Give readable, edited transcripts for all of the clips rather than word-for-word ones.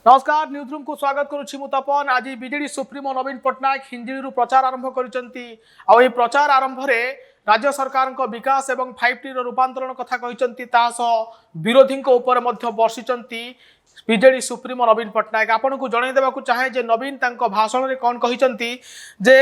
नमस्कार news room को स्वागत करुछि मु तपन। आज बीजेडी सुप्रीमो नवीन पट्टनायक हिंजिली प्रचार आरंभ करिसेंती। आ एही प्रचार आरंभ रे राज्य सरकार को विकास एवं 5T रो रूपांतरण कथा कहिसेंती। विरोधी ऊपर मध्य बर्षिचंती बीजेडी सुप्रीमो नवीन पट्टनायक। आपन को जणाई देबा चाहे जे नवीन तांको भाषण रे कोन कहिसेंती जे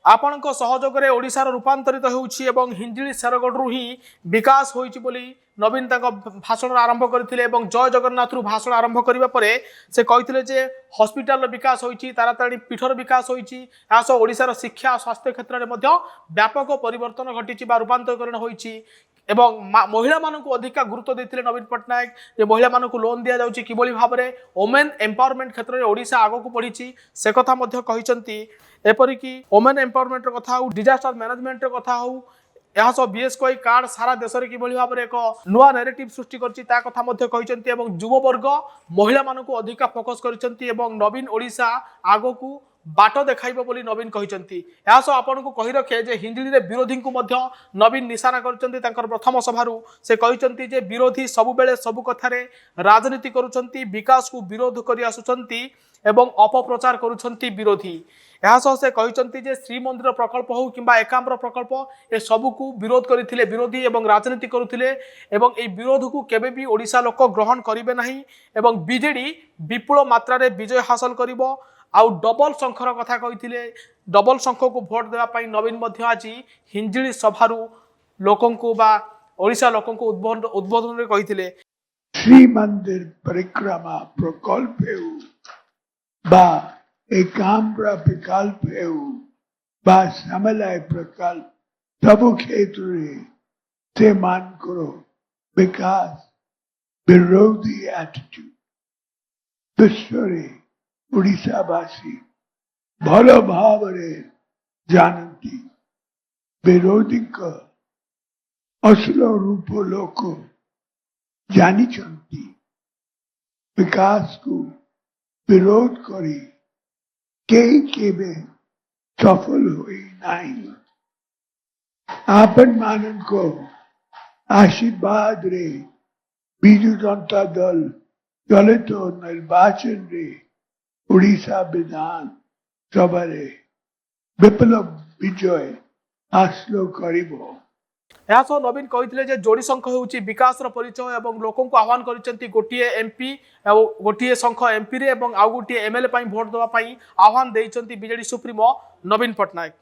आपण सहयोग रे ओडिशार रूपांतरित होउछि एवं हिंजिली शेरगढ़ ही विकास होइछि बोली नवीन भाषण आरंभ करथिले एवं जय जगन्नाथ रु भाषण आरंभ करिबा परे से कहिथिले जे हॉस्पिटल विकास होइछि, तारातारिणी पीठर विकास होइछि, आसो ओडिशार शिक्षा स्वास्थ्य क्षेत्र में मध्य व्यापक परिवर्तन घटिछि बा रूपांतरण होइछि एवं महिला मानकु अधिक गुरुत्व देथिले नवीन पट्टनायक जे महिला मानकु लोन दिया जाउछि किबोली भाबरे वुमेन एम्पावरमेंट क्षेत्र में ओडिशा आगो को पढिछि से कथा मध्य कहिसंती। एपरि कि वुमेन एम्पावरमेंट रो कथा हो, डिजास्टर मैनेजमेंट रो कथा हो, यहाँ सब बीएसकेवाई कार्ड सारा देश में किभली भाव में एक नुआ नैरेटिव सृष्टि करछि ता कथा मध्य कहिसंती एवं युववर्ग महिला मानकु अधिक फोकस करिसंती एवं नवीन ओडिशा आगो को बाट देखाइबो बोली नवीन कहिसंती। यहाँ सब आपन को कहि रखे जे हिंजिली रे विरोधी को मध्य नवीन निशाना करिसंती। तांकर प्रथम सभारु से कहिसंती जे विरोधी सब बेले सब कथारे राजनीति करूछंती, विकास को विरोध करि आसुछंती एवं अपप्रचार करूछंती विरोधी। यहाँ सह से कहिसंती जे श्रीमंदिर प्रकल्प हो किंबा एकाम्र प्रकल्प ए सबू को विरोध करथिले विरोधी एवं राजनीति करुथिले एवं ए विरोध को केबे भी ओडिशा लोक ग्रहण करिवे नाही एवं बीजेडी विपुल मात्रा रे विजय हासिल करिवो। आउ डबल शंखर कथा कहिथिले, डबल शंख को भोट देवा पई नवीन मध्य आज हिंजिली सभारु लोकन को बा ओडिशा लोकन को उद्बोधन रे कहिथिले श्रीमंदिर परिक्रमा प्रकल्प हेउ बा एकाम्र प्रकल्प हेउ बा समलय प्रकल्प सबु क्षेत्र से मान करो विकास विरोधी एटीट्यूड विश्व ओडिशावासी भल भाव जानती विरोधी असल रूप लोक जानी विकास को विरोध करी केबे सफल हुई नहीं। आपन मानन को आशीर्वाद रे बीजू जनता दल चलित निर्वाचन रे ओडिशा विधान सभा रे विप्लव विजय हासिल करिबो। यहाँ सह नवीन कहिथिले जे जोड़ी शंख होउछि विकास रो परिचय एवं लोकन को आह्वान करिसेंती गोटिए एमपी एवं गोटिए शंख एमपी रे एवं आउ गोटिए एमएलए पई भोट देवा पई आह्वान देइचंती बीजेडी सुप्रीमो नवीन पट्टनायक।